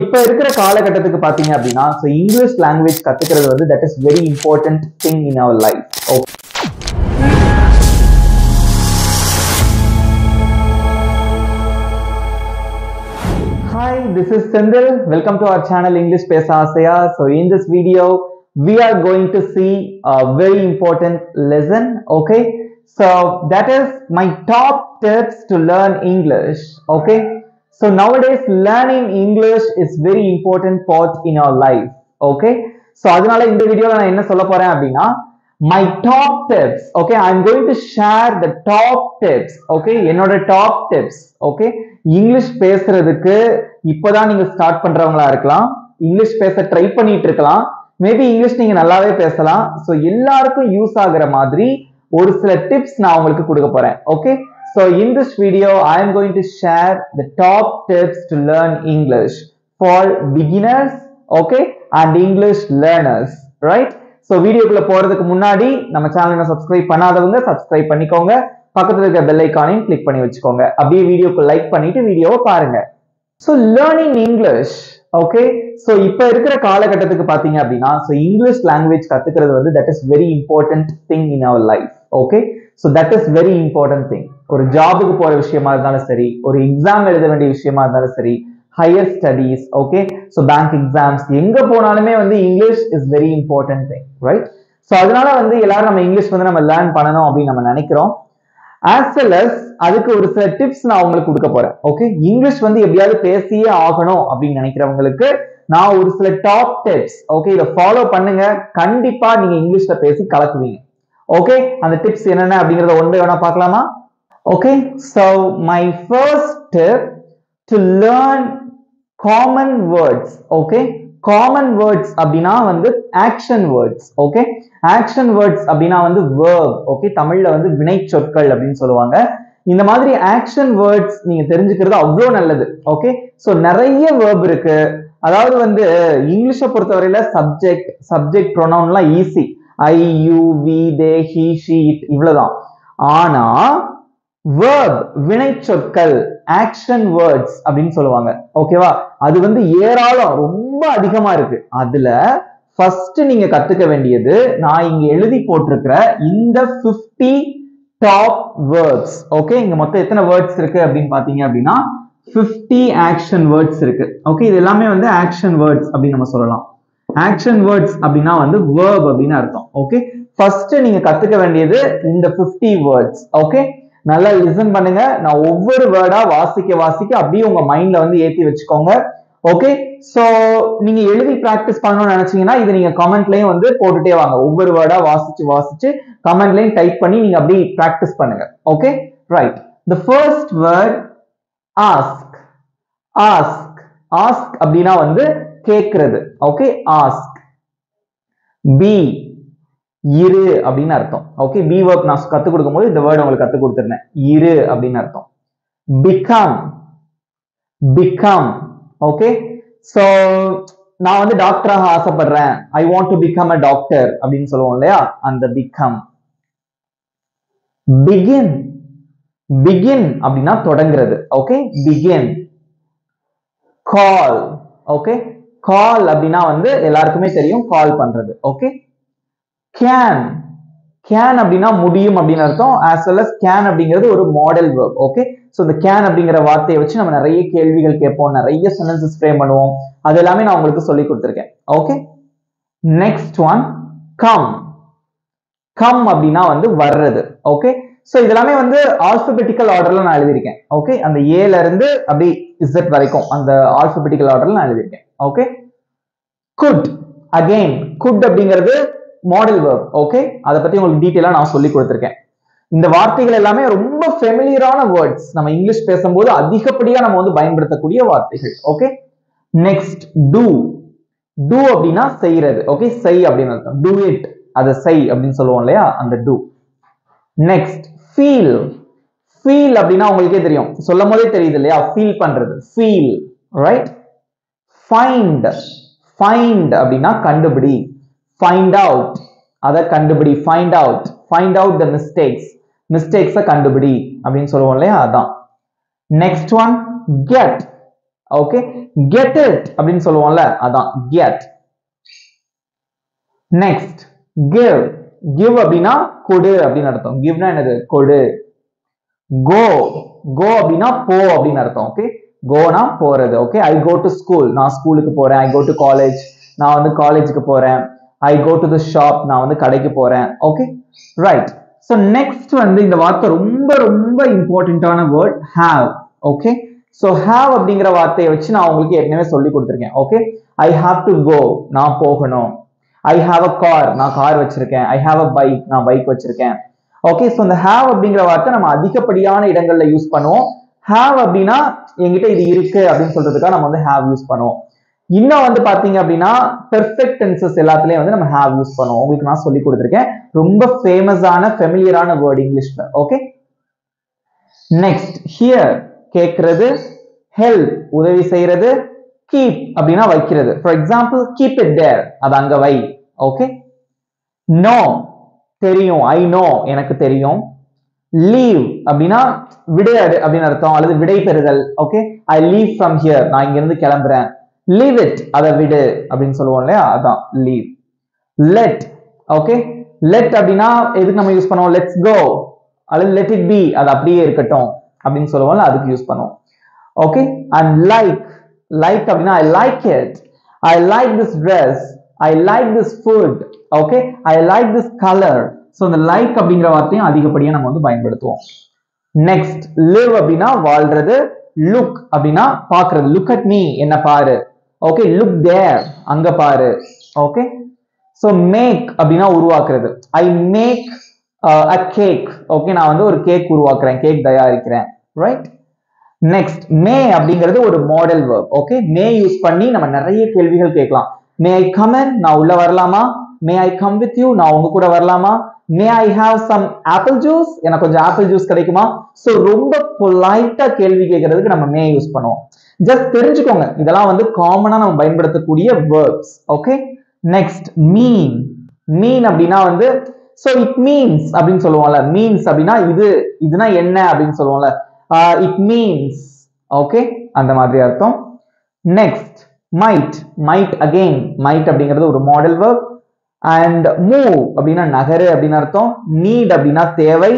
இப்ப இருக்கிற காலகட்டத்துக்கு பாத்தீங்க அப்படின்னா இங்கிலீஷ் லாங்குவேஜ் கத்துக்கிறது வந்து that is very important thing in our life. Okay, hi, this is Sendil. Welcome to our channel English Pesa Asaya. So in this video we are going to see a very important lesson. Okay, so that is my top tips to learn English. Okay, so nowadays learning English is very important part in our life. Okay, so adunala indha video la na enna solla poren appadina my top tips. Okay, I am going to share the top tips. Okay, enoda top tips. Okay, English பேசுறதுக்கு இப்போதான் நீங்க start பண்றவங்களா இருக்கலாம், English பேச try பண்ணிட்டு இருக்கலாம், maybe English நீங்க நல்லாவே பேசலாம். ஸோ எல்லாருக்கும் யூஸ் ஆகுற மாதிரி ஒரு சில டிப்ஸ் நான் உங்களுக்கு கொடுக்க போறேன். Okay, so in this video I am going to share the top tips to learn English for beginners, okay, and English learners, right? So வீடியோக்குள்ள போறதுக்கு முன்னாடி நம்ம சேனலை சப்ஸ்கிரைப் பண்ணாதவங்க சப்ஸ்கிரைப் பண்ணிக்கோங்க, பக்கத்துல இருக்க பெல் ஐகானையும் கிளிக் பண்ணி வச்சுக்கோங்க, அப்படியே வீடியோக்கு லைக் பண்ணிட்டு வீடியோவை பாருங்க. So learning English, okay, so இப்போ இருக்கிற காலகட்டத்துக்கு பார்த்தீங்க அப்படின்னா இங்கிலீஷ் லாங்குவேஜ் கத்துக்கிறது வந்து that is very important thing in our life. Okay, so that is very important thing. ஒரு ஜாபுக்கு போற விஷயமா இருந்தாலும் சரி, ஒரு எக்ஸாம் எழுத வேண்டிய விஷயமா இருந்தாலும் சரி, higher studies, okay, so bank exams, எங்க போனாலுமே வந்து English is very important thing, right? So அதனால வந்து எல்லாரும் நம்ம இங்கிலீஷ் வந்து நம்ம லேர்ன் பண்ணணும் அப்படின்னு நம்ம நினைக்கிறோம். as well as அதுக்கு ஒரு சில டிப்ஸ் நான் உங்களுக்கு கொடுக்க போறேன். ஓகே, இங்கிலீஷ் வந்து எப்படியாவது பேசியே ஆகணும் அப்படின்னு நினைக்கிறவங்களுக்கு நான் ஒரு சில டாப் டிப்ஸ், ஓகே, இதை ஃபாலோ பண்ணுங்க, கண்டிப்பா நீங்க இங்கிலீஷ்ல பேசி கலக்குவீங்க. ஓகே, அந்த டிப்ஸ் என்னென்ன அப்படிங்கறத ஒன் பை ஒன்னா பார்க்கலாமா? Okay, so my first tip to learn common words. Okay, common words அப்படினா வந்து action words. Okay, action words அப்படினா வந்து verb. Okay, தமிழ்ல வந்து வினை சொற்கள் அப்படின்னு சொல்லுவாங்க. இந்த மாதிரி action words நீங்க தெரிஞ்சுக்கிறது அவ்வளோ நல்லது. ஓகே, ஸோ நிறைய verb இருக்கு. அதாவது வந்து இங்கிலீஷை பொறுத்தவரையில சப்ஜெக்ட் ப்ரொனவுன்லாம் easy, I, you, we, they, he, she, it, இவ்வளவுதான். ஆனா verb வினை சொற்கள் action words அப்படின்னு சொல்லுவாங்க. ஓகேவா, அது வந்து ஏராளம், ரொம்ப அதிகமா இருக்கு. அதுல ஃபர்ஸ்ட் நீங்க கத்துக்க வேண்டியது நான் இங்க எழுதி போட்டிருக்கிற இந்த 50 டாப் வேர்ட்ஸ். ஓகே, இங்க மொத்தம் எத்தனை வேர்ட்ஸ் இருக்கு அப்படின்னு பாத்தீங்க அப்படின்னா 50 ஆக்ஷன் வேர்ட்ஸ் இருக்கு. ஓகே, இது எல்லாமே வந்து ஆக்ஷன் வேர்ட்ஸ் அப்படின்னு நம்ம சொல்லலாம். ஆக்ஷன் வேர்ட்ஸ் அப்படின்னா வந்து verb அப்படின்னு அர்த்தம். ஓகே, ஃபர்ஸ்ட் நீங்க கத்துக்க வேண்டியது இந்த 50 வேர்ட்ஸ். ஓகே, நல்லா லிசன் பண்ணுங்க, நான் ஒவ்வொரு வேர்டா வாசிக்க அப்படியே உங்க மைண்ட்ல வந்து ஏத்தி வச்சுக்கோங்க. ஓகே, சோ நீங்க எழுதி பிராக்டிஸ் பண்ணணும்னு நினைச்சீங்கன்னா இது நீங்க கமெண்ட்லயும் வந்து போட்டுட்டே வாங்க, ஒவ்வொரு வேர்டா வாசிச்சு கமெண்ட்லயும் டைப் பண்ணி நீங்க அப்படி பிராக்டிஸ் பண்ணுங்க. Okay, right. The first word ask. Ask அப்படின்னா வந்து கேக்குறது. Okay, ask. பி, இரு அப்படின்னு அர்த்தம். ஓகே, பி வேர்ப் நான் கத்து கொடுக்கும் போது இந்த வேர்ட் உங்களுக்கு கத்து கொடுத்திருந்தேன், இரு அப்படின்னு அர்த்தம். பிகம். ஓகே, சோ நான் வந்து டாக்டராக ஆசைப்படுறேன், I want to become a doctor அப்படின்னு சொல்லுவோம் இல்லையா, அந்த பிகம். பிகின் அப்படின்னா தொடங்குறது. Okay, begin. Call. Okay, call அப்படின்னா வந்து எல்லாருக்குமே தெரியும், கால் பண்றது. ஓகே, கேன் அப்படின்னா முடியும் அப்படின்னு அர்த்தம். as well as can அப்படிங்கிறது ஒரு மாடல் verb. ஓகே, சோ இந்த கேன் அப்படிங்கிற வார்த்தையை வச்சு நம்ம நிறைய கேள்விகள் கேட்போம், நிறைய சென்டென்சஸ் ஃப்ரேம் பண்ணுவோம், அது எல்லாமே நான் உங்களுக்கு சொல்லி கொடுத்திருக்கேன். ஓகே, நெக்ஸ்ட் ஒன் கம் அப்படின்னா வந்து வர்றது. ஓகே, சோ இதெல்லாமே வந்து ஆல்பபெட்டிக்கல் ஆர்டர்ல நான் எழுதியிருக்கேன். ஓகே, அந்த ஏல இருந்து அப்படி இசட் வரைக்கும் அந்த ஆல்பபெட்டிக்கல் ஆர்டர்ல நான் எழுதியிருக்கேன். ஓகே, குட் அப்படிங்கிறது மாடல் verb. ஓகே, அதை பத்தி உங்களுக்கு டீடைலா நான் சொல்லி கொடுத்திருக்கேன். இந்த வார்த்தைகள் எல்லாமே ரொம்ப ஃபெமிலியரான வேர்ட்ஸ், நம்ம இங்கிலீஷ் பேசும்போது அதிகப்படியா நம்ம வந்து பயன்படுத்தக்கூடிய வார்த்தைகள். ஓகே, நெக்ஸ்ட் டூ அப்படின்னா செய்யறது. ஓகே, செய் அப்படின்னு அர்த்தம். டூ இட், அதை செய் அப்படின்னு சொல்லுவோம் இல்லையா, அந்த டூ. நெக்ஸ்ட் ஃபீல் அப்படின்னா உங்களுக்கே தெரியும், சொல்லும் போதே தெரியுது இல்லையா, ஃபீல் பண்றது, ஃபீல், ரைட்? ஃபைண்ட் அப்படின்னா கண்டுபிடி, find out, அதை கண்டுபிடி, find out the mistakes கண்டுபிடி அப்படின்னு சொல்லுவோம் இல்லையா, அதான். Next one get okay, get it அப்படின்னு சொல்லுவோம்ல, அதான் get. next give. give அப்படின்னா கொடு அப்படின்னு அர்த்தம். giveனா என்னது? கொடு. go. go அப்படின்னா போ அப்படின்னு அர்த்தம். ஓகே, கோனா போறது. Okay, I go to school, நான் ஸ்கூலுக்கு போறேன். I go to college, நான் வந்து காலேஜுக்கு போறேன். I go to the shop, நான் வந்து கடைக்கு போறேன். Okay, right. ஸோ நெக்ஸ்ட் வந்து இந்த வார்த்தை ரொம்ப ரொம்ப இம்பார்ட்டன்டான word have. Okay, so have அப்படிங்கிற வார்த்தையை வச்சு நான் உங்களுக்கு ஏற்கனவே சொல்லி கொடுத்துருக்கேன். Okay, I have to go, நான் போகணும். I have a car, நான் கார் வச்சிருக்கேன். I have a bike, நான் பைக் வச்சிருக்கேன். ஓகே, ஸோ இந்த have அப்படிங்கிற வார்த்தை நம்ம அதிகப்படியான இடங்கள்ல யூஸ் பண்ணுவோம். have அப்படின்னா என்கிட்ட இது இருக்கு அப்படின்னு சொல்றதுக்காக நம்ம வந்து have யூஸ் பண்ணுவோம். இன்னும் வந்து பாத்தீங்க அப்படின்னா பெர்ஃபெக்ட் டென்சஸ் எல்லாத்துலயும் வந்து நம்ம have யூஸ் பண்ணுவோம். உங்களுக்கு நான் சொல்லி கொடுத்துருக்கேன். ரொம்ப ஃபேமஸான ஃபெமிலியரான வேர்ட் இங்கிலீஷ்ல. ஓகே, நெக்ஸ்ட் ஹியர் கேட்கறது, ஹெல்ப் உதவி செய்யறது, கீப் அப்படின்னா வைக்கிறது. ஃபார் எக்ஸாம்பிள் கீப் இட் தேர், அது அங்க வை. ஓகே, நோ தெரியும், ஐ நோ எனக்கு தெரியும். லீவ் அப்படின்னா விடு அப்படின்னு அர்த்தம், அல்லது விடை பெறுதல். Okay, I leave from here, நான் இங்க இருந்து கிளம்புறேன். லீவ் இட், அதை விடு அப்படின்னு சொல்லுவோம் இல்லையா, அதான் லீவ். லெட். ஓகே, லெட் அப்படின்னா எதுக்கு நம்ம யூஸ் பண்ணுவோம்? லெட்ஸ் கோ அல்லது லெட் இட் பி, அது அப்படியே இருக்கட்டும் அப்படின்னு சொல்லுவோம்ல, அதுக்கு யூஸ் பண்ணுவோம். Okay, and like. லைக் அப்படின்னா I like it, I like this dress, I like this food. Okay, I like this colour. So இந்த லைக் அப்படிங்கிற வார்த்தையும் அதிகப்படியாக நம்ம வந்து பயன்படுத்துவோம். நெக்ஸ்ட் லிவ் அப்படின்னா வாழ்றது, லுக் அப்படின்னா பாக்குறது, லுக் அட் மீ என்ன பாரு. ஓகே, லுக் தேர் அங்க பாரு. ஓகே, ஸோ மேக் அப்படின்னா உருவாக்குறது, I make a cake. Okay, நான் வந்து ஒரு கேக் உருவாக்குறேன், கேக் தயாரிக்கிறேன். ரைட். நெக்ஸ்ட் மே அப்படிங்கிறது ஒரு modal verb. Okay, may use பண்ணி நம்ம நிறைய கேள்விகள் கேட்கலாம். மே ஐ கம் இன், நான் உள்ள வரலாமா? May I come with you, நான் உங்க கூட வரலாமா? May I have some apple juice, எனக்கு கொஞ்சம் ஆப்பிள் ஜூஸ் கிடைக்குமா? ஸோ ரொம்ப பொலைட்டா கேள்வி கேட்கறதுக்கு நம்ம மே யூஸ் பண்ணுவோம். ஜஸ்ட் தெரிஞ்சுக்கோங்க, இதெல்லாம் வந்து காமனா நம்ம பயன்படுத்தக்கூடிய வேர்ப்ஸ். ஓகே, நெக்ஸ்ட் மீன். மீன் அப்படின்னா வந்து ஸோ இட் மீன்ஸ் அப்படின்னு சொல்லுவோம்ல, மீன்ஸ் அப்படின்னா இது, இதுனா என்ன அப்படின்னு சொல்லுவோம்ல, இட் மீன்ஸ். ஓகே, அந்த மாதிரி அர்த்தம். Next might. Might again, might அப்படிங்கிறது ஒரு மாடல் வேர்ப். அண்ட் மூவ் அப்படின்னா நகரு அப்படின்னு அர்த்தம். நீட் அப்படின்னா தேவை.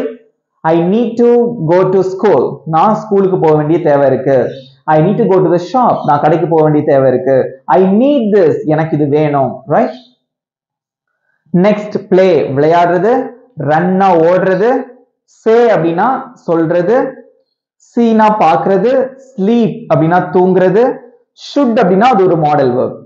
I need to go to school, நான் ஸ்கூலுக்கு போக வேண்டிய தேவை இருக்கு. I need to go to the shop, நான் கடைக்கு போக வேண்டிய தேவை இருக்கு. ஐ நீட் திஸ், எனக்கு இது வேணும். ரைட். நெக்ஸ்ட் பிளே விளையாடுறது, ரன்னா ஓடுறது, சே அப்படின்னா சொல்றது, சீனா பாக்குறது, ஸ்லீப் அப்படின்னா தூங்குறது, ஷுட் அப்படின்னா அது ஒரு மாடல் வேர்ப்.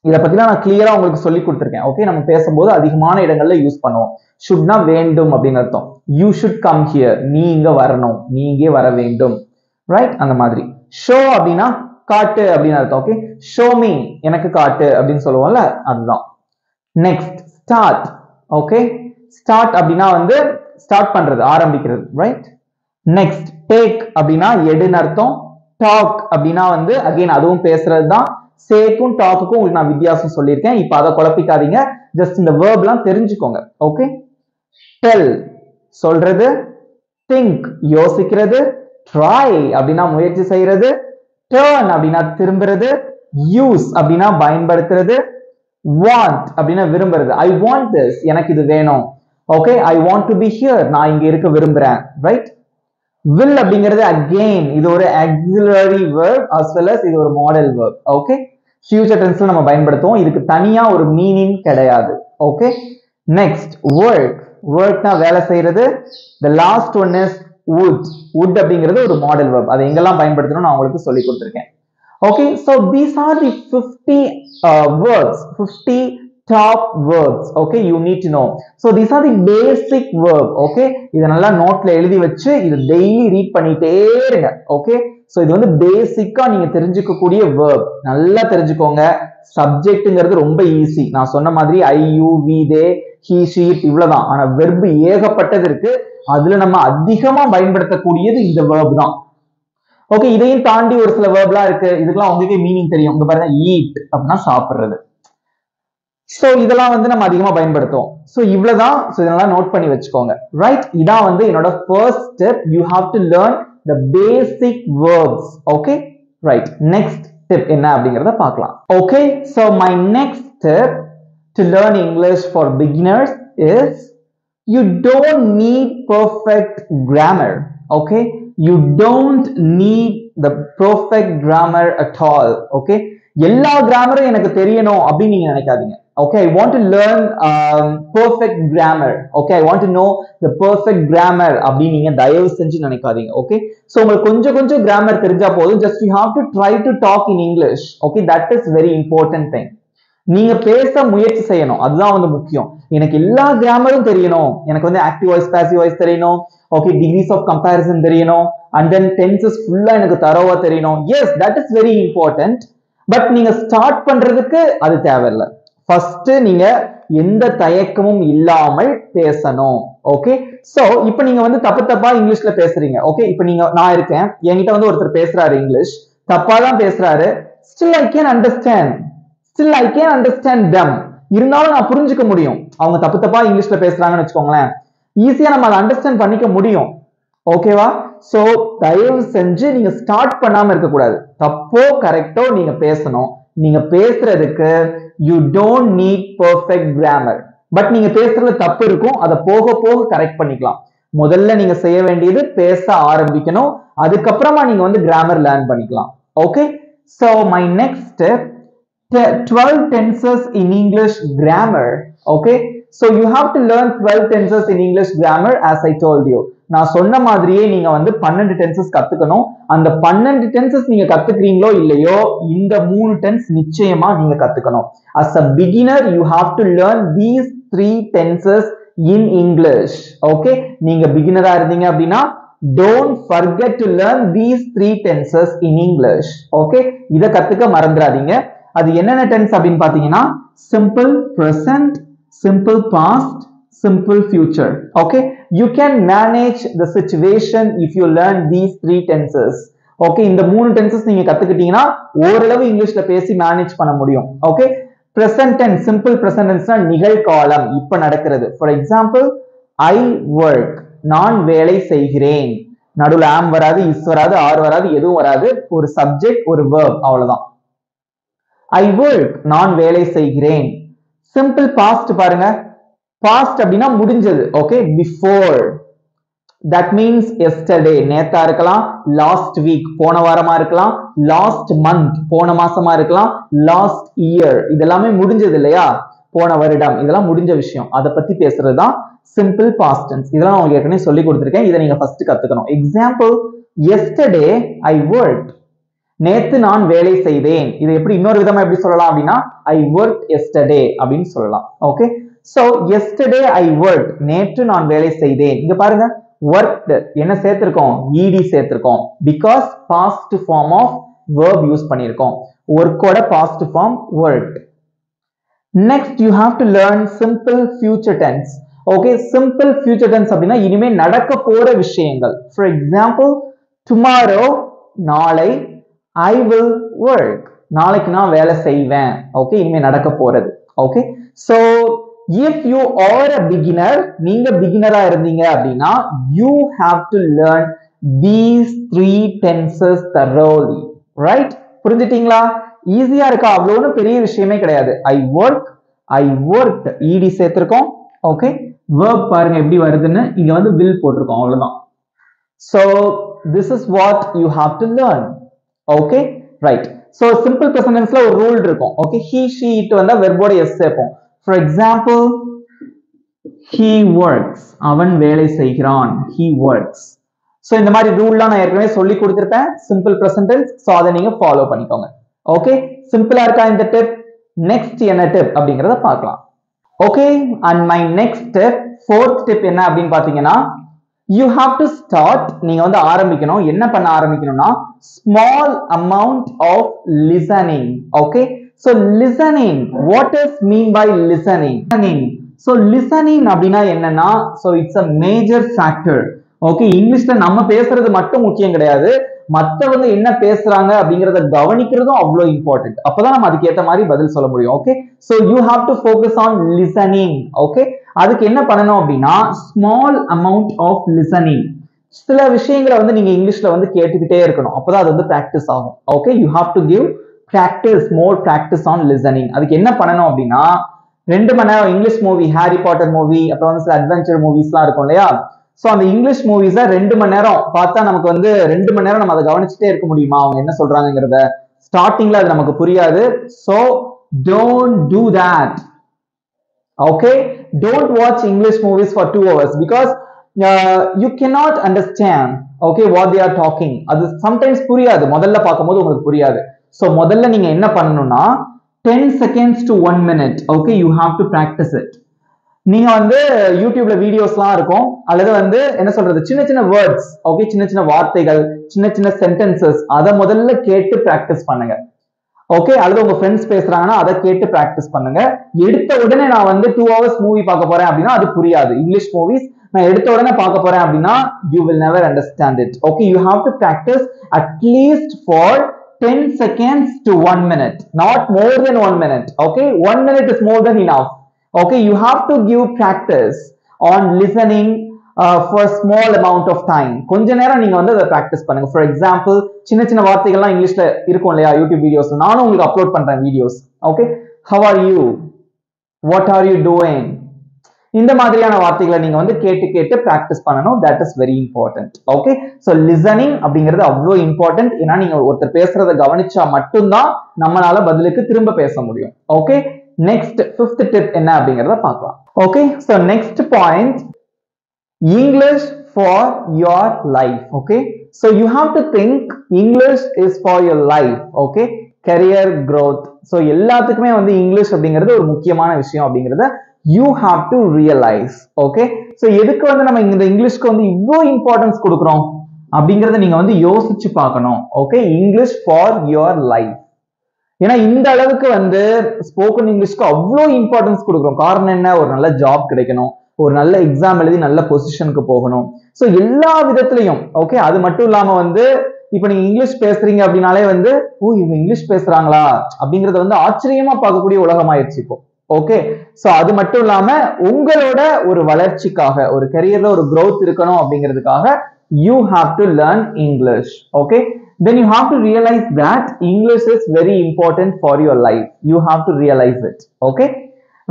இதை பத்திலாம் நான் கிளியரா உங்களுக்கு சொல்லி கொடுத்துருக்கேன். ஓகே, நம்ம பேசும்போது அதிகமான இடங்கள்ல யூஸ் பண்ணுவோம். ஷுட்னா வேண்டும் அப்படின்னு அர்த்தம். யூ ஷுட் கம் ஹியர், நீ இங்க வரணும், நீ இங்கே வர வேண்டும். ரைட், அந்த மாதிரி. ஷோ அப்படின்னா காட்டு அப்படின்னு அர்த்தம். ஓகே, ஷோ மீ எனக்கு காட்டு அப்படின்னு சொல்லுவோம்ல, அதுதான். Next start. ஓகே, ஸ்டார்ட் அப்படின்னா வந்து ஸ்டார்ட் பண்றது, ஆரம்பிக்கிறது. ரைட். நெக்ஸ்ட் டேக் அப்படின்னா எடுன்னு அர்த்தம். டாக் அப்படின்னா வந்து அகைன் அதுவும் பேசுறது தான். சேக்கும் டாக்குக்கும் உங்களுக்கு நான் வித்தியாசம் சொல்லியிருக்கேன். இப்போ அதை குழப்பிக்காதீங்க, ஜஸ்ட் இந்த வேர்ப்லாம் தெரிஞ்சுக்கோங்க. ஓகே, டெல் சொல்றது, திங்க் யோசிக்கிறது, ட்ரை அப்படின்னா முயற்சி செய்யறது, டர்ன் அப்படின்னா திரும்புறது, யூஸ் அப்படின்னா பயன்படுத்துறது, வாண்ட் அப்படின்னா விரும்புறது. ஐ வாண்ட் திஸ், எனக்கு இது வேணும். Okay, I want to be here, நான் இங்க இருக்க விரும்புறேன். ரைட். will அப்படிங்கிறது அகெயின் இது ஒரு auxiliary verb as well as இது ஒரு model verb. ஓகே, ஃபியூச்சர் டென்ஸ்ல நம்ம பயன்படுத்துவோம், இதுக்கு தனியா ஒரு மீனிங் கிடையாது. Okay, next work. workனா வேலை செய்யறது. the last one is would. would அப்படிங்கிறது ஒரு மாடல் verb, அதை எங்கெல்லாம் பயன்படுத்தணும் நான் உங்களுக்கு சொல்லி கொடுத்திருக்கேன். Okay, so these are the 50 verbs, 50 top verbs. Okay, you need to know. So these are the basic verb. Okay, இத நல்லா நோட்ல எழுதி வச்சு இது டெய்லி ரீட் பண்ணிட்டே இருங்க. ஓகே, சோ இது வந்து பேசிக்கா நீங்க தெரிஞ்சுக்க கூடிய verb. நல்லா தெரிஞ்சுக்கோங்க. சப்ஜெக்ட்ங்கிறது ரொம்ப ஈஸி, நான் சொன்ன மாதிரி I you we they he she it இவ்வளவுதான். ஆனா verb ஏகப்பட்டது இருக்கு, அதுல நம்ம அதிகமா பயன்படுத்தக்கூடியது இந்த verb தான். ஓகே, இதையும் தாண்டி ஒரு சில வேர்ப்லாம் இருக்கு, இதுக்கெல்லாம் உங்களுக்கே மீனிங் தெரியும். இங்க பாருங்க, ஈட் அப்படின்னா சாப்பிடுறது. சோ இதெல்லாம் வந்து நம்ம அதிகமா பயன்படுத்துவோம். சோ இவ்வளவுதான். சோ இதெல்லாம் நோட் பண்ணி வச்சுக்கோங்க. ரைட், இதான் வந்து என்னோட first step. You have to learn the basic verbs. Okay, right, next tip என்ன அப்படிங்கறத பார்க்கலாம். Okay, so my next tip to learn English for beginners is you don't need perfect grammar. Okay, you don't need the perfect grammar at all. Okay, எல்லா கிராமரும் எனக்கு தெரியணும் அப்படி நீங்க நினைக்காதீங்க. Okay, I want to learn perfect grammar. Okay, I want to know the perfect grammar அப்படி நீங்க தயவு செஞ்சு நினைக்காதீங்க. Okay, so உங்களுக்கு கொஞ்சம் grammar தெரிஞ்சா போதும். Just you have to try to talk in English. Okay, that is very important thing. நீங்க பேச முயற்சி செய்யணும், அதுதான் வந்து முக்கியம். எனக்கு எல்லா கிராமரும் தெரியணும், எனக்கு வந்து ஆக்டிவ் வாய்ஸ் பாசிவ் வாய்ஸ் தெரியணும், ஓகே டிகிரிஸ் ஆஃப் கம்பேரிசன் தெரியணும், அண்ட் தென் டென்சஸ் ஃபுல்லா எனக்கு தரோவா தெரியணும். Yes, that is very important. But நீங்க ஸ்டார்ட் பண்றதுக்கு அது தேவையில்லை. ஃபர்ஸ்ட் நீங்க எந்த தயக்கமும் இல்லாமல் பேசணும். ஓகே, சோ இப்போ நீங்க வந்து தப்பா இங்கிலீஷ்ல பேசுறீங்க. ஓகே, இப்போ நீங்க நான் இருக்கேன், என்கிட்ட வந்து ஒருத்தர் பேசுறாரு இங்கிலீஷ், தப்பா தான் பேசுறாரு. Still I can understand them. இருந்தாலும் நான் புரிஞ்சுக்க முடியும். அவங்க தப்பா இங்கிலீஷ்ல பேசுறாங்கன்னு வச்சுக்கோங்களேன், ஈஸியா நம்ம அதை அண்டர்ஸ்டாண்ட் பண்ணிக்க முடியும். ஓகேவா? சோ தயவு செஞ்சு நீங்க ஸ்டார்ட் பண்ணாம இருக்க கூடாது. தப்போ கரெக்டோ நீங்க பேசணும். நீங்க பேசுறதுக்கு you don't need perfect grammar. But நீங்க பேசுறதுல தப்பு இருக்கும், அதை போக கரெக்ட் பண்ணிக்கலாம். முதல்ல நீங்க செய்ய வேண்டியது பேச ஆரம்பிக்கணும், அதுக்கப்புறமா நீங்க வந்து கிராமர் லேர்ன் பண்ணிக்கலாம். Okay, so my next step, 12 tenses in English grammar. Okay, so you have to learn 12 tenses in English grammar as I told you. நான் சொன்ன மாதிரியே நீங்க வந்து 12 tenses கத்துக்கணும். அந்த 12 tenses நீங்க கத்துக்கிறீங்களோ இல்லையோ, இந்த 3 tense நிச்சயமா நீங்க கத்துக்கணும். As a beginner you have to learn these 3 tenses in English. Okay, நீங்க beginner-ஆ இருந்தீங்க அப்படினா don't forget to learn these 3 tenses in English. Okay, இத கத்துக்க மறந்துடாதீங்க. அது என்னென்ன டென்ஸ் அப்படின்னு பாத்தீங்கன்னா simple present, simple past, simple future. Okay, you can manage the situation if you learn these 3 tenses. Okay, இந்த 3 tenses நீங்க கத்துக்கிட்டீங்கன்னா ஓரளவு இங்கிலீஷ்ல பேசி மேனேஜ் பண்ண முடியும். Okay, present tense, simple present tense நிகழ்காலம், இப்ப நடக்கிறது. For example, I work, நான் வேலை செய்கிறேன். நடுவுல am வராது, is வராது, are வராது, எதுவும் வராது, ஒரு சப்ஜெக்ட் ஒரு verb, அவ்வளவுதான். I work, நான் வேலை செய்கிறேன். சிம்பிள் பாஸ்ட் பாருங்க, பாஸ்ட் அப்படின்னா முடிஞ்சது. Okay, before, that means yesterday, நேத்தா இருக்கலாம், last week, போன வாரமா இருக்கலாம், last month, போன மாசமா இருக்கலாம், last year, இதெல்லாமே முடிஞ்சது இல்லையா, போன வருடம், இதெல்லாம் முடிஞ்ச விஷயம். அதை பத்தி பேசுறதுதான் சிம்பிள் பாஸ்ட் டென்ஸ். இதெல்லாம் நான் உங்களுக்கு ஏற்கனவே சொல்லி கொடுத்திருக்கேன், இதை நீங்க ஃபர்ஸ்ட் கத்துக்கணும். எக்ஸாம்பிள், yesterday I worked, நேத்து நான் வேலை செய்தேன். இது எப்படி இன்னொரு விதமா எப்படி சொல்லலாம் அப்படின்னா I worked yesterday அப்படின்னு சொல்லலாம். Okay, so yesterday I worked, நேற்று நான் வேலை செய்தேன். இங்க பாருங்க, worked என்ன சேர்த்திருக்கோம், ed சேர்த்திருக்கோம், because past form of verb use பண்ணிருக்கோம். workோட past form worked. next you have to learn simple future tense. okay, simple future tense அப்படின்னா இனிமே நடக்க போற விஷயங்கள். for example, tomorrow, நாளை, I will work, நாளைக்கு நான் வேலை செய்வேன். ஓகே, இனிமே நடக்க போறது. Okay, so if you are a beginner, நீங்க பிகினரா இருந்தீங்க அப்படின்னா you have to learn these 3 tenses thoroughly. right, புரிஞ்சிட்டீங்களா? ஈஸியா இருக்கா? அவ்வளவு பெரிய விஷயமே கிடையாது. I work, I worked, ed சேர்த்திருக்கோம். ஓகே, verb பாருங்க எப்படி வருதுன்னு, இங்க வந்து will போட்டிருக்கோம், அவ்வளவுதான். so this is what you have to learn. okay, right, so simple present tenseல ஒரு ரூல் இருக்கும். okay, he she it வந்தா வெர்போட s சேர்ப்போம். for example, he works, அவன் வேலை செய்கிறான், he works. so இந்த மாதிரி ரூல்லாம் நான் ஏற்கனவே சொல்லி கொடுத்திருப்பேன் simple present tense, so அதை நீங்க ஃபாலோ பண்ணிக்கோங்க. okay, சிம்பிளா இருக்கா இந்த டிப்? நெக்ஸ்ட் என்ன டிப் அப்படிங்கறத பார்க்கலாம். okay, and my next tip, fourth tip என்ன அப்படின்னு பாத்தீங்கன்னா you have to start, நீங்க வந்து ஆரம்பிக்கணும். என்ன பண்ண ஆரம்பிக்கணும்னா small amount of listening. okay, so listening, what does mean by listening? so listening அப்படினா என்னன்னா, so it's a major factor. okay, இங்கிலீஷ்ல நம்ம பேசுறது மட்டும் முக்கியம் கிடையாது, மத்தவங்க என்ன பேசுறாங்க அப்படிங்கறத கவனிக்கிறதும் அவ்வளவு இம்பார்ட்டன்ட். அப்பதான் நம்ம அதுக்கு ஏத்த மாதிரி பதில் சொல்ல முடியும். okay, so you have to focus on listening. okay, அதுக்கு என்ன பண்ணணும் அப்படின்னா small amount of listening. சில விஷயங்களை வந்து நீங்க இங்கிலீஷ்ல வந்து கேட்டுக்கிட்டே இருக்கணும், அப்பதான் அது வந்து பிராக்டிஸ் ஆகும். Okay, you have to give practice, more practice on listening. அதுக்கு என்ன பண்ணணும் அப்படின்னா 2 மணி நேரம் English movie, Harry Potter movie, அப்புறம் வந்து சில அட்வென்ச்சர் மூவிஸ்லாம் இருக்கும் இல்லையா, ஸோ அந்த இங்கிலீஷ் மூவிஸை 2 மணி நேரம் பார்த்தா நமக்கு வந்து 2 மணி நேரம் நம்ம அதை கவனிச்சுட்டே இருக்க முடியுமா அவங்க என்ன சொல்றாங்கிறத? ஸ்டார்டிங்ல அது நமக்கு புரியாது. So don't do that. Okay, don't watch English movies for 2 hours because you cannot understand, okay, what they are talking. அது sometimes புரியாது, முதல்ல பார்க்கும்போது உங்களுக்கு புரியாது. So முதல்ல நீங்க என்ன பண்ணணும்னா 10 seconds to 1 minute, okay, you have to practice it. நீங்க வந்து யூடியூப்ல வீடியோஸ்லாம் இருக்கும், அல்லது வந்து என்ன சொல்றது, சின்ன சின்ன வேர்ட்ஸ், ஓகே, சின்ன சின்ன வார்த்தைகள், சின்ன சின்ன சென்டென்சஸ், அதை முதல்ல கேட்டு பிராக்டிஸ் பண்ணுங்க. ஓகே, அல்லது உங்க ஃப்ரெண்ட்ஸ் பேசுறாங்கன்னா அதை கேட்டு பிராக்டிஸ் பண்ணுங்க. எடுத்த உடனே நான் வந்து 2 hours மூவி பார்க்க போறேன் அப்படின்னா அது புரியாது. இங்கிலீஷ் மூவிஸ் நான் எடுத்த உடனே பார்க்க போறேன் அப்படின்னா you will never understand it. Okay, you have to practice at least for 10 seconds to 1 minute, not more than 1 minute. Okay, 1 minute is more than enough. Okay, you have to give practice on listening for small amount of time. கொஞ்ச நேரம் நீங்க வந்து அதை practice பண்ணுங்க. For example, சின்ன சின்ன வார்த்தைகள்லாம் இங்கிலீஷ்ல இருக்கும் இல்லையா யூடியூப் வீடியோஸ், நானும் உங்களுக்கு அப்லோட் பண்றேன் videos. Okay, how are you, what are you doing, இந்த மாதிரியான வார்த்தைகளை நீங்க வந்து கேட்டு கேட்டு பிராக்டிஸ் பண்ணணும். That is very important. Okay, so listening அப்படிங்கிறது அவ்வளோ இம்பார்ட்டன்ட். ஏன்னா நீங்க ஒருத்தர் பேசுறதை கவனிச்சா மட்டும்தான் நம்மளால பதிலுக்கு திரும்ப பேச முடியும். ஓகே, நெக்ஸ்ட் 5th டிப் என்ன அப்படிங்கறத பார்க்கலாம். Okay, so next point, English for your life. Okay, so you have to think English is for your life. Okay, career growth. So எல்லாத்துக்குமே வந்து இங்கிலீஷ் அப்படிங்கிறது ஒரு முக்கியமான விஷயம் அப்படிங்கறத you have to realize. Okay, so எதுக்கு வந்து நம்ம இந்த இங்கிலீஷ்க்கு வந்து இவ்வளோ இம்பார்ட்டன்ஸ் கொடுக்குறோம் அப்படிங்கறத நீங்க வந்து யோசிச்சு பார்க்கணும். Okay, English for your life. ஏன்னா இந்த அளவுக்கு வந்து ஸ்போக்கன் இங்கிலீஷ்க்கு அவ்வளோ இம்பார்ட்டன்ஸ் கொடுக்குறோம். காரணம் என்ன? ஒரு நல்ல ஜாப் கிடைக்கணும், ஒரு நல்ல எக்ஸாம் எழுதி நல்ல பொசிஷனுக்கு போகணும். ஸோ எல்லா விதத்திலையும். ஓகே, அது மட்டும் இல்லாம வந்து இப்ப நீங்க இங்கிலீஷ் பேசுறீங்க அப்படின்னாலே வந்து ஓ இவங்க இங்கிலீஷ் பேசுறாங்களா அப்படிங்கறத வந்து ஆச்சரியமா பார்க்கக்கூடிய உலகமாயிருச்சு இப்போ. ஓகே, ஸோ அது மட்டும் இல்லாம உங்களோட ஒரு வளர்ச்சிக்காக, ஒரு கரியர்ல ஒரு growth இருக்கணும் அப்படிங்கிறதுக்காக you have to learn English. Okay, then you have to realize that English is very important for your life. You have to realize it. Okay,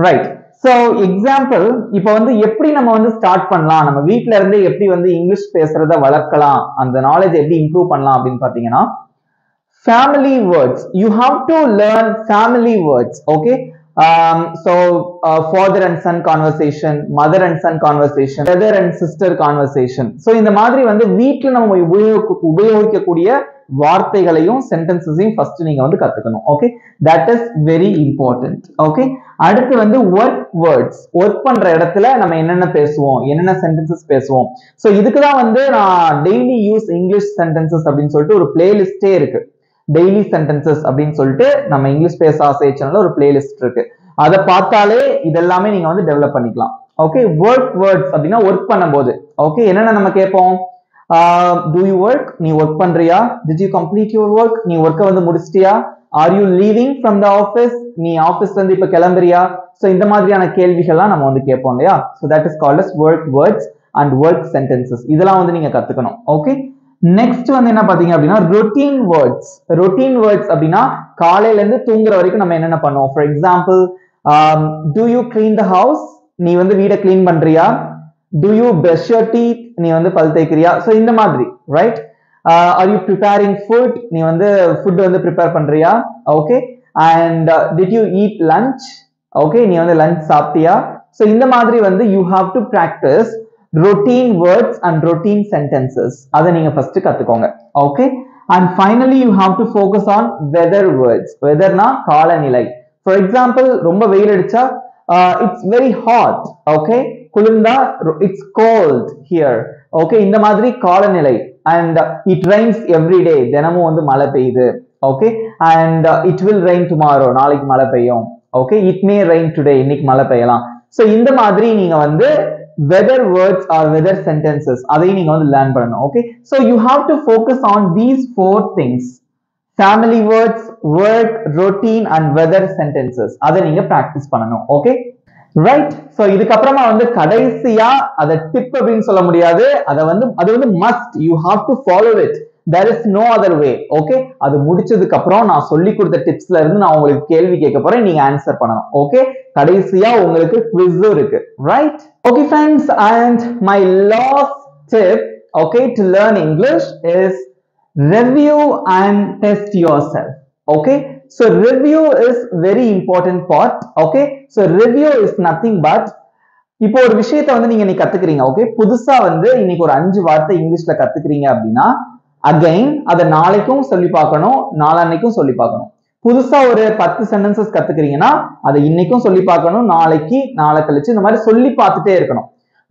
right. So example, இப்போ வந்து எப்படி நம்ம வந்து ஸ்டார்ட் பண்ணலாம், நம்ம வீட்ல இருந்து எப்படி வந்து இங்கிலீஷ் பேசுறத வளர்க்கலாம், அந்த நாலேஜ் எப்படி இம்ப்ரூவ் பண்ணலாம் அப்படின்னு பாத்தீங்கன்னா, family words. You have to learn family words. Okay, so father and son conversation, mother and son conversation, brother and sister conversation. So இந்த மாதிரி வந்து வீட்ல நம்ம உபயோகிக்கக்கூடிய வார்த்தைகளையும் சென்டென்சஸையும் ஃபர்ஸ்ட் நீங்க வந்து கத்துக்கணும். Okay, that is very important. Okay, அடுத்து வந்து ஒர்க் வேர்ட்ஸ். ஒர்க் பண்ற இடத்துல நம்ம என்னென்ன பேசுவோம், என்னென்ன சென்டென்சஸ் பேசுவோம். ஸோ இதுக்கு தான் வந்து நான் டெய்லி யூஸ் இங்கிலீஷ் சென்டென்சஸ் அப்படின்னு சொல்லிட்டு ஒரு பிளேலிஸ்டே இருக்கு. டெய்லி சென்டென்சஸ் அப்படின்னு சொல்லிட்டு நம்ம இங்கிலீஷ் பேச ஆசை சேனல்ல ஒரு பிளேலிஸ்ட் இருக்கு. அதை பார்த்தாலே இதெல்லாமே நீங்க வந்து டெவலப் பண்ணிக்கலாம். ஓகே, ஒர்க் வேர்ட்ஸ் அப்படின்னா ஒர்க் பண்ணும்போது ஓகே என்னென்ன நம்ம கேட்போம், do you work, நீ ஒர்க் பண்றியா, did you complete your work, நீ ஒர்க்கை வந்து முடிச்சிட்டியா, are you leaving from the office, நீ ஆபீஸ்ல இருந்து இப்ப கிளம்புறியா. சோ இந்த மாதிரியான கேள்விகள்லாம் நம்ம வந்து கேட்போம் இல்லையா. so that is called as work words and work sentences. இதெல்லாம் வந்து நீங்க கத்துக்கணும். ஓகே, நெக்ஸ்ட் வந்து என்ன பாத்தீங்க அப்படின்னா ரொட்டீன் வேர்ட்ஸ். ரொட்டீன் வேர்ட்ஸ் அப்படின்னா காலையில இருந்து தூங்குற வரைக்கும் நம்ம என்னென்ன பண்ணுவோம். For example, do you clean the house, நீ வந்து வீடை கிளீன் பண்றியா, do you brush your teeth, நீ வந்து பல் தேய்க்கிறியா. சோ இந்த மாதிரி right. are you preparing food, நீ வந்து ஃபுட் வந்து ப்ரிப்பேர் பண்றியா. Okay, and did you eat lunch, okay நீ வந்து லஞ்ச் சாப்பிட்டியா. சோ இந்த மாதிரி வந்து you have to practice routine words and routine sentences. அதை நீங்க ஃபர்ஸ்ட் கத்துக்கோங்க. Okay, and finally you have to focus on weather words. weatherனா காலநிலை. for example, ரொம்ப வெயில் அடிச்சா it's very hot. ஓகே, குளிர்ந்தா it's cold here. ஓகே, இந்த மாதிரி காலநிலை. and it rains every day, தினமும் வந்து மழை பெய்யுது. Okay, and it will rain tomorrow, நாளைக்கு மழை பெய்யும். Okay, it may rain today, இன்னைக்கு மழை பெய்யலாம். சோ இந்த மாதிரி நீங்க வந்து weather words or weather sentences அதையும் நீங்க வந்து லேர்ன் பண்ணணும். Okay, so you have to focus on these 4 things: family words, work, routine and weather sentences. அதை நீங்க practice பண்ணணும். Okay, right. சோ இதுக்கு அப்புறமா வந்து கடைசியா அத டிப் அப்படின்னு சொல்ல முடியாது, அது வந்து must, you have to follow it, there is no other way. Okay, அது முடிச்சதுக்கு அப்புறம் நான் சொல்லி கொடுத்த டிப்ஸ்ல இருந்து நான் உங்களுக்கு கேள்வி கேட்க போறேன், நீங்க ஆன்சர் பண்ணணும். ஓகே, கடைசியா உங்களுக்கு குவிஸும் இருக்கு. Right. Okay friends, and my last tip, okay, to learn English is review and test yourself. Okay, so review is very important part. Okay, so review is nothing but, இப்போ ஒரு விஷயத்தை வந்து நீங்க இன்னைக்கு கத்துக்கிறீங்க. ஓகே, புதுசா வந்து இன்னைக்கு ஒரு 5 வார்த்தை இங்கிலீஷ்ல கத்துக்கிறீங்க அப்படின்னா அகைன் அதை நாளைக்கும் சொல்லி பார்க்கணும், நாளான்னைக்கும் சொல்லி பார்க்கணும். புதுசா ஒரு 10 சென்டென்சஸ் கத்துக்கிறீங்கன்னா அதை இன்னைக்கும் சொல்லி பார்க்கணும், நாளைக்கு, நாளை கழிச்சு, இந்த மாதிரி சொல்லி பார்த்துட்டே இருக்கணும்.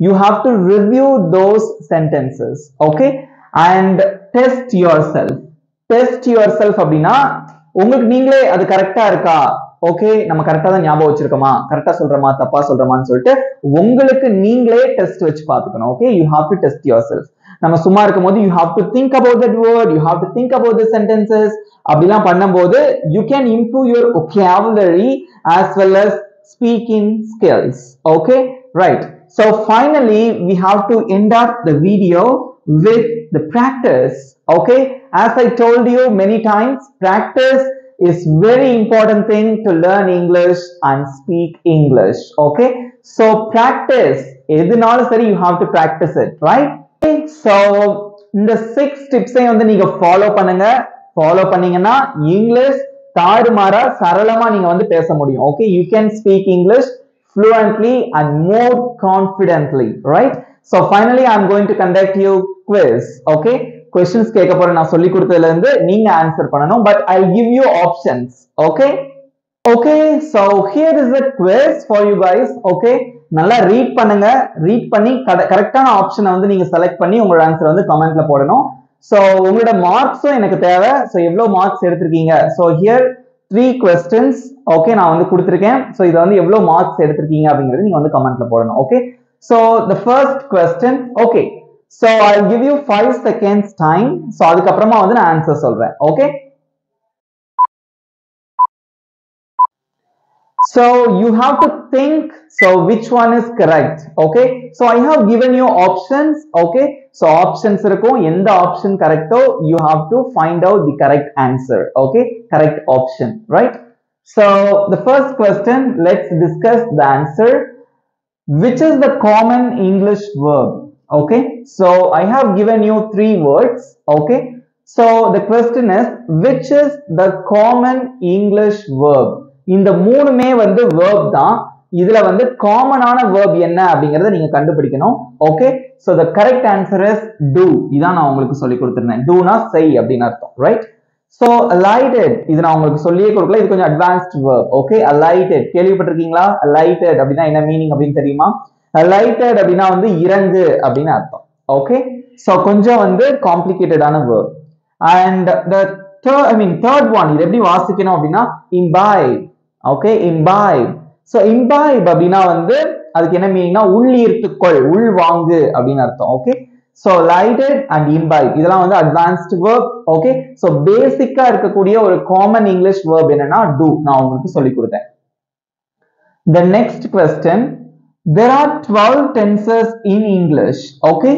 You have to review those sentences. Okay, and test yourself. Test yourself அப்படின்னா உங்களுக்கு நீங்களே அது கரெக்டா இருக்கா, ஓகே நம்ம கரெக்டா தான் ஞாபகம் வச்சிருக்கோமா, கரெக்டா சொல்றோமா தப்பா சொல்றோமான்னு சொல்லிட்டு உங்களுக்கு நீங்களே டெஸ்ட் வச்சு பார்த்துக்கணும். Okay, you have to test yourself. நம்ம சும்மா இருக்கும்போது you have to think about that word, you have to think about the sentences. அப்படிலாம் பண்ணும்போது you can improve your vocabulary as well as speaking skills. Okay, right. So finally we have to end up the video with the practice. Okay, as I told you many times, practice is very important thing to learn English and speak English. Okay, so practice எதுனாலும் சரி, you have to practice it, right? So இந்த 6 டிப்ஸை வந்து நீங்க follow பண்ணுங்க. Follow பண்ணீங்கன்னா English தாறுமாறா சரளமா நீங்க வந்து பேச முடியும். Okay, you can speak English fluently and more confidently, right? So finally I'm going to conduct you quiz. Okay, questions கேட்க போறேன், நான் சொல்லி கொடுத்ததுல இருந்து நீங்க ஆன்சர் பண்ணணும், but I'll give you options. Okay, okay, so here is a quiz for you guys. Okay, நல்லா read பண்ணுங்க, ரீட் பண்ணி கரெக்டான ஆப்ஷனை வந்து நீங்க செலக்ட் பண்ணி உங்களோட ஆன்சர் வந்து கமெண்ட்ல போடணும். சோ உங்களோட மார்க்ஸும் எனக்கு தேவை. சோ எவ்வளவு மார்க்ஸ் எடுத்திருக்கீங்க, சோ ஹியர் 3 questions. ஓகே, நான் வந்து கொடுத்திருக்கேன். சோ இத வந்து எவ்வளவு மார்க்ஸ் எடுத்திருக்கீங்க அப்படிங்கறது நீங்க வந்து கமெண்ட்ல போடணும். Okay, so the first question. Okay, so I'll give you 5 seconds time. So அதுக்கு அப்புறமா வந்து நான் ஆன்சர் சொல்றேன். Okay, so you have to think, so which one is correct. Okay, so I have given you options. Okay, so options irukum, endha option correct o you have to find out the correct answer. Okay, correct option, right? So the first question, let's discuss the answer. Which is the common English verb? Okay, so I have given you 3 words. Okay, so the question is, which is the common English verb? இந்த மூணுமே வந்து verb தான். இதுல வந்து காமனான verb என்ன அப்படிங்கறத நீங்க கண்டுபிடிக்கணும். Okay, so the correct answer is do. இதான் நான் உங்களுக்கு சொல்லி கொடுத்திருந்தேன். do னா செய் அப்படின்னு அர்த்தம், right? so alighted, இது நான் உங்களுக்கு சொல்லியே கொடுக்கல, இது கொஞ்சம் advanced verb. ஓகே, alighted கேள்விப்பட்டிருக்கீங்களா? alighted அப்படின்னா என்ன மீனிங் அப்படின்னு தெரியுமா? alighted அப்படின்னா வந்து இறங்கு அப்படின்னு அர்த்தம். ஓகே, so கொஞ்சம் வந்து காம்ப்ளிகேட்டடான verb. and the third one, இது எப்படி வாசிக்கணும் அப்படின்னா imbibe. Okay, imbibe. so imbibe அப்படின்னா வந்து அதுக்கு என்ன மீனிங்னா உள்ளீர்த்துக்கொள், உள்வாங்கு அப்படின்னு அர்த்தம். Okay, so alighted and imbibe இதெல்லாம் வந்து advanced verb. ஓகே, so பேசிக்கா இருக்கக்கூடிய ஒரு காமன் இங்கிலீஷ் verb என்னன்னா do. நான் உங்களுக்கு சொல்லி கொடுத்தேன். the next question, there are 12 tenses in English. Okay,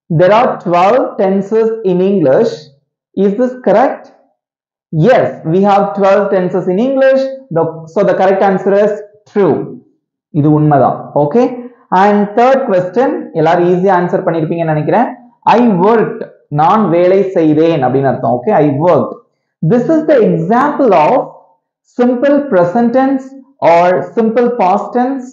there are 12 tenses in English. Is this correct? Yes, we have 12 tenses in English. So the correct answer is true. இது உண்மைதான். Okay, and third question, எல்லாரும் ஈஸியா answer பண்ணிருப்பீங்கன்னு நினைக்கிறேன். I worked, நான் வேலை செய்தேன் அப்படின்னு அர்த்தம். Okay, I worked. This is the example of simple present tense or simple past tense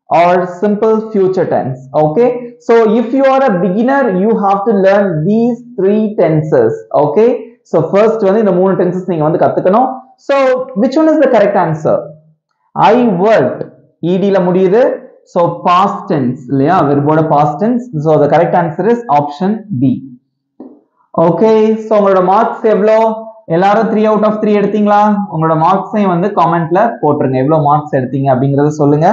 or simple future tense. Okay, so if you are a beginner, you have to learn these 3 tenses. Okay, so first வந்து இந்த 3 tenses நீங்க வந்து கத்துக்கணும். so which one is the correct answer? I worked, ed ல முடியுது. so past tense இல்லையா, verb past tense. so the correct answer is option B. okay, so உங்களோட marks எவ்வளோ? எல்லாரும் 3 out of 3 எடுத்தீங்களா? உங்களோட மார்க்ஸையும் வந்து கமெண்ட்ல போட்டுருங்க, எவ்வளவு மார்க்ஸ் எடுத்தீங்க அப்படிங்கறத சொல்லுங்க.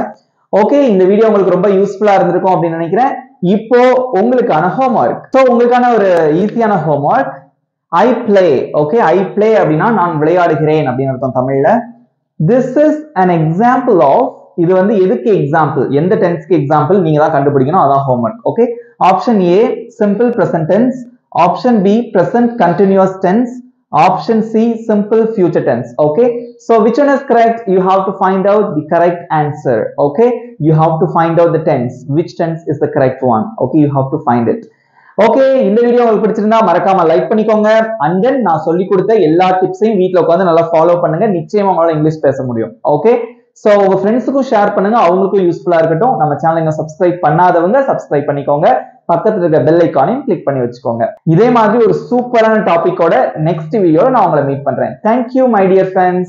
ஓகே, இந்த வீடியோ உங்களுக்கு ரொம்ப யூஸ்ஃபுல்லா இருந்திருக்கும் அப்படின்னு நினைக்கிறேன். இப்போ உங்களுக்கான ஹோம்வொர்க். சோ உங்களுக்கான ஒரு ஈஸியான homework, I play. Okay, I play அப்படின்னா நான் விளையாடுகிறேன் அப்படின்னு அர்த்தம் தமிழ்ல. This is an example of இது வந்து எதுக்கு எக்ஸாம்பிள், எந்த டென்ஸ்க்கு எக்ஸாம்பிள் நீங்க தான் கண்டுபிடிக்கணும், அதான் homework. Okay, option A simple present tense, option B present continuous tense, option C simple future tense. Okay, so which one is correct? You have to find out the correct answer. Okay, you have to find out the tense, which tense is the correct one. Okay, you have to find it. Okay, இந்த video உங்களுக்கு பிடிச்சிருந்தா மறக்காம like பண்ணிக்கோங்க. and then நான் சொல்லி கொடுத்த எல்லா டிப்ஸையும் வீட்ல உட்கார்ந்து நல்லா ஃபாலோ பண்ணுங்க. நிச்சயமா உங்களால இங்கிலீஷ் பேச முடியும். ஓகே, சோ உங்க ஃப்ரெண்ட்ஸுக்கும் ஷேர் பண்ணுங்க, அவங்களுக்கும் யூஸ்ஃபுல்லா இருக்கட்டும். நம்ம சேனலை இன்னும் சப்ஸ்கிரைப் பண்ணாதவங்க சப்ஸ்கிரைப் பண்ணிக்கோங்க, பக்கத்துல இருக்க பெல் ஐகானையும் கிளிக் பண்ணி வச்சுக்கோங்க. இதே மாதிரி ஒரு சூப்பரான டாபிக்கோட நெக்ஸ்ட் வீடியோல நான் உங்களை மீட் பண்றேன். Thank you my dear friends.